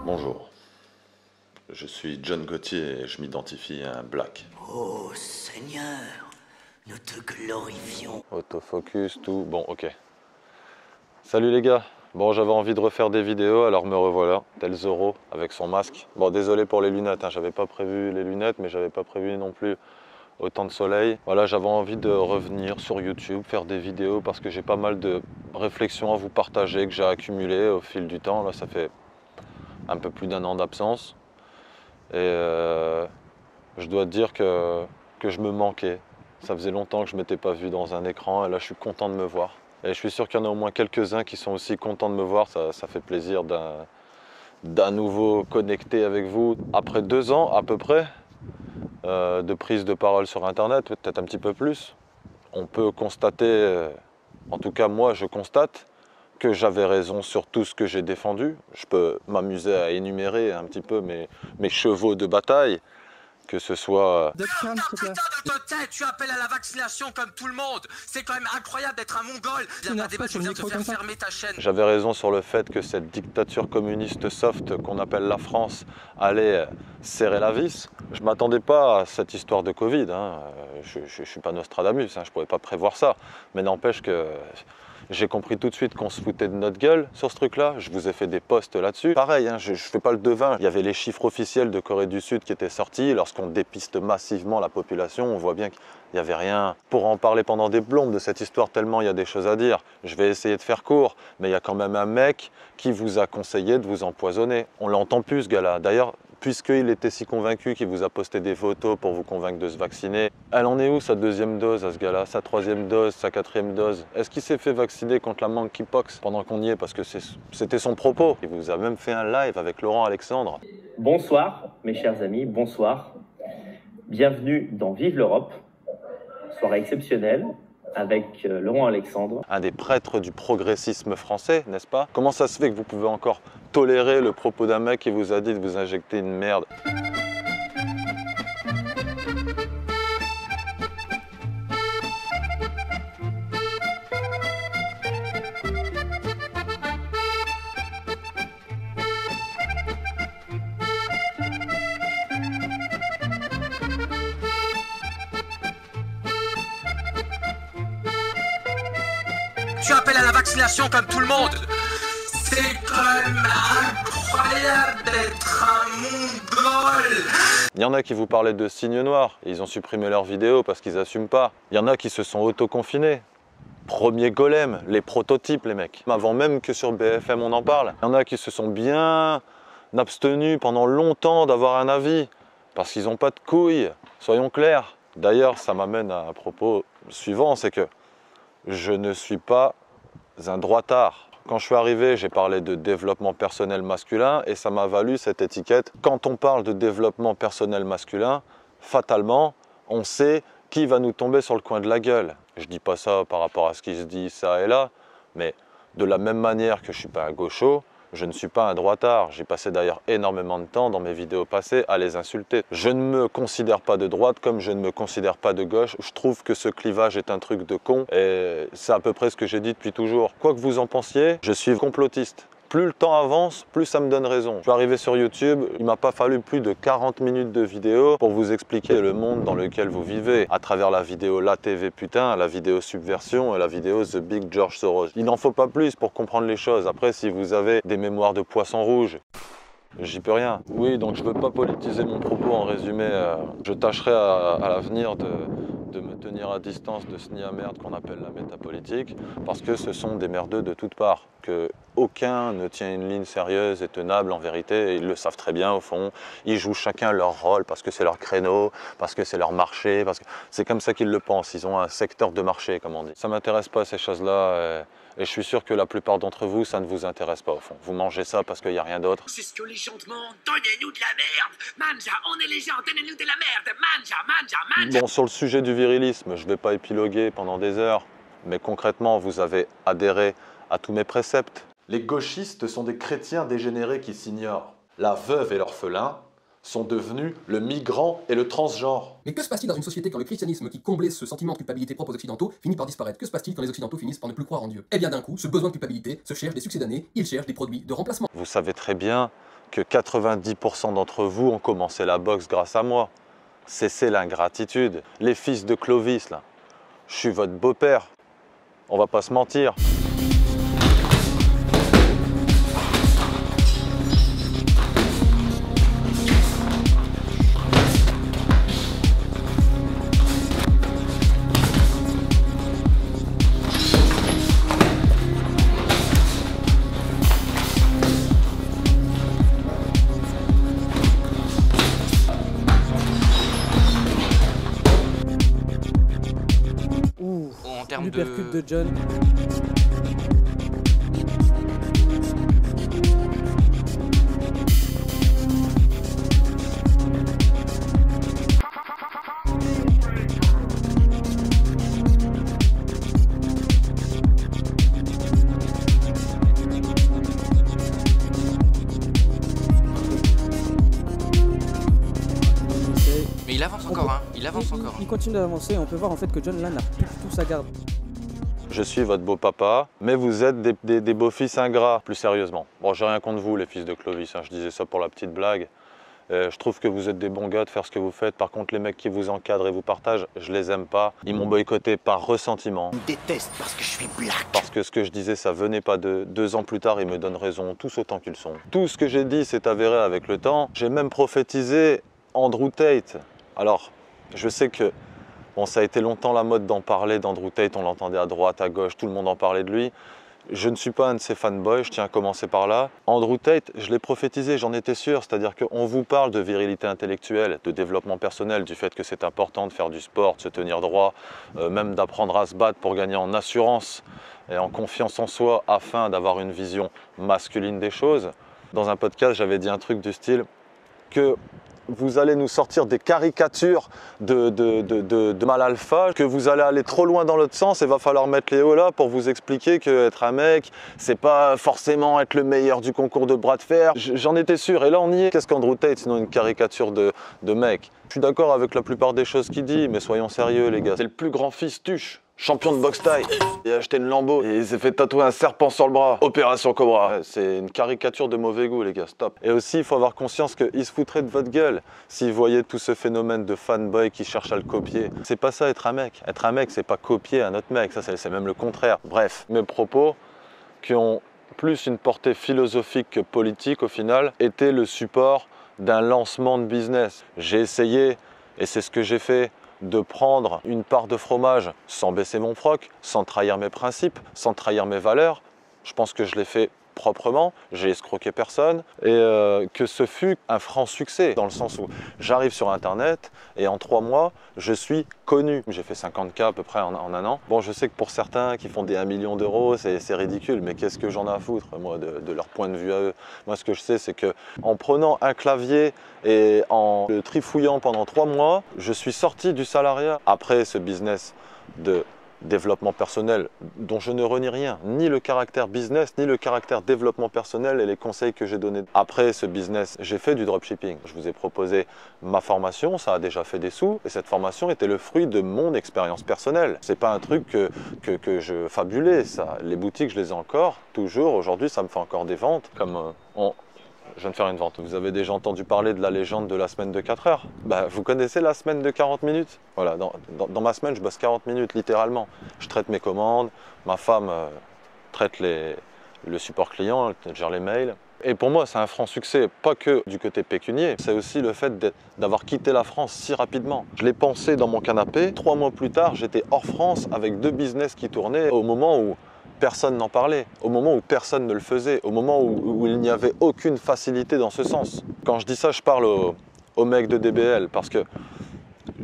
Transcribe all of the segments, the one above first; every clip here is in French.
Bonjour, je suis John Gauthier et je m'identifie à un black. Oh Seigneur, nous te glorifions. Autofocus, tout, bon ok. Salut les gars, bon j'avais envie de refaire des vidéos alors me revoilà, tel Zorro avec son masque. Bon désolé pour les lunettes, hein, j'avais pas prévu les lunettes mais j'avais pas prévu non plus autant de soleil. Voilà, j'avais envie de revenir sur YouTube, faire des vidéos parce que j'ai pas mal de réflexions à vous partager que j'ai accumulées au fil du temps. Là ça fait un peu plus d'un an d'absence. Et je dois dire que je me manquais. Ça faisait longtemps que je ne m'étais pas vu dans un écran et là je suis content de me voir. Et je suis sûr qu'il y en a au moins quelques-uns qui sont aussi contents de me voir. Ça fait plaisir d'un nouveau connecter avec vous. Après 2 ans à peu près de prise de parole sur Internet, peut-être un petit peu plus, on peut constater, en tout cas moi je constate, que j'avais raison sur tout ce que j'ai défendu. Je peux m'amuser à énumérer un petit peu mes chevaux de bataille, que ce soit... Putain de tête, tu appelles à la vaccination comme tout le monde. C'est quand même incroyable d'être un mongol. Viens pas débattre, tu viens de faire fermer ta chaîne. J'avais raison sur le fait que cette dictature communiste soft qu'on appelle la France allait serrer la vis. Je ne m'attendais pas à cette histoire de Covid. Hein. Je ne suis pas Nostradamus, hein. Je ne pouvais pas prévoir ça. Mais n'empêche que... j'ai compris tout de suite qu'on se foutait de notre gueule sur ce truc-là. Je vous ai fait des posts là-dessus. Pareil, hein, je ne fais pas le devin. Il y avait les chiffres officiels de Corée du Sud qui étaient sortis. Lorsqu'on dépiste massivement la population, on voit bien qu'il n'y avait rien. Pour en parler pendant des plombes de cette histoire, tellement il y a des choses à dire. Je vais essayer de faire court, mais il y a quand même un mec qui vous a conseillé de vous empoisonner. On l'entend plus, ce gars-là. D'ailleurs, puisqu'il était si convaincu qu'il vous a posté des photos pour vous convaincre de se vacciner, elle en est où sa 2e dose à ce gars-là, sa 3e dose, sa 4e dose? Est-ce qu'il s'est fait vacciner contre la monkeypox pendant qu'on y est? Parce que c'était son propos. Il vous a même fait un live avec Laurent Alexandre. Bonsoir mes chers amis, bonsoir. Bienvenue dans Vive l'Europe, soirée exceptionnelle avec Laurent Alexandre. Un des prêtres du progressisme français, n'est-ce pas? Comment ça se fait que vous pouvez encore tolérer le propos d'un mec qui vous a dit de vous injecter une merde? Tu appelles à la vaccination comme tout le monde. C'est quand même incroyable d'être un mongol. Il y en a qui vous parlaient de signes noirs, ils ont supprimé leurs vidéos parce qu'ils n'assument pas. Il y en a qui se sont auto-confinés. Premier golem, les prototypes les mecs. Avant même que sur BFM on en parle. Il y en a qui se sont bien abstenus pendant longtemps d'avoir un avis parce qu'ils n'ont pas de couilles, soyons clairs. D'ailleurs ça m'amène à un propos suivant, c'est que je ne suis pas un droitard. Quand je suis arrivé, j'ai parlé de développement personnel masculin et ça m'a valu cette étiquette. Quand on parle de développement personnel masculin, fatalement, on sait qui va nous tomber sur le coin de la gueule. Je ne dis pas ça par rapport à ce qui se dit ça et là, mais de la même manière que je ne suis pas un gaucho, je ne suis pas un droitard. J'ai passé d'ailleurs énormément de temps dans mes vidéos passées à les insulter. Je ne me considère pas de droite comme je ne me considère pas de gauche. Je trouve que ce clivage est un truc de con et c'est à peu près ce que j'ai dit depuis toujours. Quoi que vous en pensiez, je suis complotiste. Plus le temps avance, plus ça me donne raison. Je suis arrivé sur YouTube, il m'a pas fallu plus de 40 minutes de vidéo pour vous expliquer le monde dans lequel vous vivez, à travers la vidéo La TV putain, la vidéo Subversion et la vidéo The Big George Soros. Il n'en faut pas plus pour comprendre les choses. Après, si vous avez des mémoires de poisson rouge, j'y peux rien. Oui, donc je veux pas politiser mon propos en résumé. Je tâcherai à l'avenir de me tenir à distance de ce nid à merde qu'on appelle la métapolitique, parce que ce sont des merdeux de toutes parts, que aucun ne tient une ligne sérieuse et tenable en vérité, et ils le savent très bien au fond. Ils jouent chacun leur rôle parce que c'est leur créneau, parce que c'est leur marché, parce que c'est comme ça qu'ils le pensent. Ils ont un secteur de marché, comme on dit. Ça m'intéresse pas ces choses-là. Et je suis sûr que la plupart d'entre vous, ça ne vous intéresse pas au fond. Vous mangez ça parce qu'il n'y a rien d'autre. C'est ce que les gens demandent. Donnez-nous de la merde. Manja, on est les gens. Donnez-nous de la merde. Manja, manja, manja. Bon, sur le sujet du virilisme, je ne vais pas épiloguer pendant des heures. Mais concrètement, vous avez adhéré à tous mes préceptes. Les gauchistes sont des chrétiens dégénérés qui s'ignorent. La veuve et l'orphelin sont devenus le migrant et le transgenre. Mais que se passe-t-il dans une société quand le christianisme qui comblait ce sentiment de culpabilité propre aux occidentaux finit par disparaître? Que se passe-t-il quand les occidentaux finissent par ne plus croire en Dieu? Eh bien d'un coup, ce besoin de culpabilité se cherche des succédanés, il cherche des produits de remplacement. Vous savez très bien que 90% d'entre vous ont commencé la boxe grâce à moi. Cessez l'ingratitude. Les fils de Clovis, là, je suis votre beau-père. On va pas se mentir. En termes L'uppercut de John. Mais il avance encore, hein. Il avance encore. Il continue d'avancer. On peut voir en fait que John là n'a plus du tout sa garde. Je suis votre beau papa, mais vous êtes des beaux fils ingrats, plus sérieusement. Bon, j'ai rien contre vous, les fils de Clovis, hein. Je disais ça pour la petite blague. Je trouve que vous êtes des bons gars de faire ce que vous faites. Par contre, les mecs qui vous encadrent et vous partagent, je les aime pas. Ils m'ont boycotté par ressentiment. Ils me détestent parce que je suis black. Parce que ce que je disais, ça venait pas de 2 ans plus tard, ils me donnent raison, tous autant qu'ils sont. Tout ce que j'ai dit s'est avéré avec le temps. J'ai même prophétisé Andrew Tate. Alors, je sais que bon, ça a été longtemps la mode d'en parler d'Andrew Tate, on l'entendait à droite, à gauche, tout le monde en parlait de lui. Je ne suis pas un de ces fanboys, je tiens à commencer par là. Andrew Tate, je l'ai prophétisé, j'en étais sûr, c'est-à-dire qu'on vous parle de virilité intellectuelle, de développement personnel, du fait que c'est important de faire du sport, de se tenir droit, même d'apprendre à se battre pour gagner en assurance et en confiance en soi afin d'avoir une vision masculine des choses. Dans un podcast, j'avais dit un truc du style que vous allez nous sortir des caricatures de mal alpha, que vous allez aller trop loin dans l'autre sens et va falloir mettre les hauts là pour vous expliquer qu'être un mec, c'est pas forcément être le meilleur du concours de bras de fer. J'en étais sûr, et là on y est. Qu'est-ce qu'Andrew Tate sinon une caricature de mec? Je suis d'accord avec la plupart des choses qu'il dit, mais soyons sérieux les gars. C'est le plus grand fistuche. Champion de boxe thaï, il a acheté une Lambo et il s'est fait tatouer un serpent sur le bras. Opération Cobra. Ouais, c'est une caricature de mauvais goût les gars, stop. Et aussi il faut avoir conscience qu'il se foutrait de votre gueule s'il voyait tout ce phénomène de fanboy qui cherche à le copier. C'est pas ça être un mec. Être un mec c'est pas copier un autre mec, ça c'est même le contraire. Bref, mes propos qui ont plus une portée philosophique que politique au final étaient le support d'un lancement de business. J'ai essayé, et c'est ce que j'ai fait, de prendre une part de fromage sans baisser mon froc, sans trahir mes principes, sans trahir mes valeurs. Je pense que je l'ai fait proprement, j'ai escroqué personne et que ce fut un franc succès dans le sens où j'arrive sur internet et en 3 mois je suis connu. J'ai fait 50K à peu près en un an. Bon, je sais que pour certains qui font des 1 million d'euros c'est ridicule, mais qu'est-ce que j'en ai à foutre moi de leur point de vue à eux. Moi ce que je sais c'est que en prenant un clavier et en le trifouillant pendant 3 mois, je suis sorti du salariat. Après ce business de développement personnel dont je ne renie rien, ni le caractère business, ni le caractère développement personnel et les conseils que j'ai donnés. Après ce business, j'ai fait du dropshipping. Je vous ai proposé ma formation, ça a déjà fait des sous et cette formation était le fruit de mon expérience personnelle. C'est pas un truc que je fabulais, ça. Les boutiques, je les ai encore, toujours. Aujourd'hui, ça me fait encore des ventes. Comme je viens de faire une vente. Vous avez déjà entendu parler de la légende de la semaine de 4 heures? Bah, vous connaissez la semaine de 40 minutes? Voilà, dans ma semaine, je bosse 40 minutes, littéralement. Je traite mes commandes, ma femme traite le support client, elle gère les mails. Et pour moi, c'est un franc succès, pas que du côté pécunier, c'est aussi le fait d'avoir quitté la France si rapidement. Je l'ai pensé dans mon canapé, 3 mois plus tard, j'étais hors France avec 2 business qui tournaient au moment où personne n'en parlait, au moment où personne ne le faisait, au moment où il n'y avait aucune facilité dans ce sens. Quand je dis ça, je parle aux mecs de DBL parce que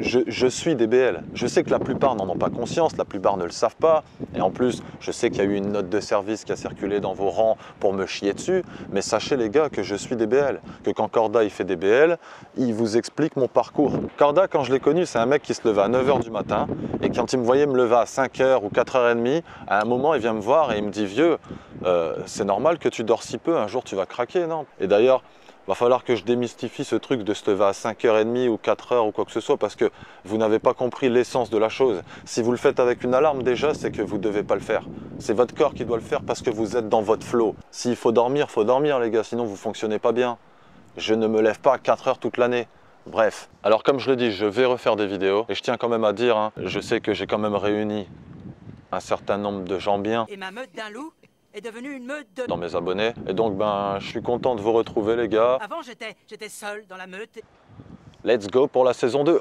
je suis DBL. Je sais que la plupart n'en ont pas conscience, la plupart ne le savent pas. Et en plus, je sais qu'il y a eu une note de service qui a circulé dans vos rangs pour me chier dessus. Mais sachez les gars que je suis DBL. Que quand Corda il fait DBL, il vous explique mon parcours. Corda, quand je l'ai connu, c'est un mec qui se levait à 9 h du matin. Et quand il me voyait me lever à 5 h ou 4 h 30, à un moment, il vient me voir et il me dit « Vieux, c'est normal que tu dors si peu, un jour tu vas craquer, non ?» Et d'ailleurs, va falloir que je démystifie ce truc de se lever à 5 h 30 ou 4 h ou quoi que ce soit parce que vous n'avez pas compris l'essence de la chose. Si vous le faites avec une alarme déjà, c'est que vous ne devez pas le faire. C'est votre corps qui doit le faire parce que vous êtes dans votre flow. S'il faut dormir les gars, sinon vous ne fonctionnez pas bien. Je ne me lève pas à 4 heures toute l'année. Bref. Alors comme je le dis, je vais refaire des vidéos. Et je tiens quand même à dire, hein, je sais que j'ai quand même réuni un certain nombre de gens bien Et ma meute d'un loup est devenue une meute de... dans mes abonnés. Et donc ben, je suis content de vous retrouver les gars. Avant, j'étais seul dans la meute. Let's go pour la saison 2.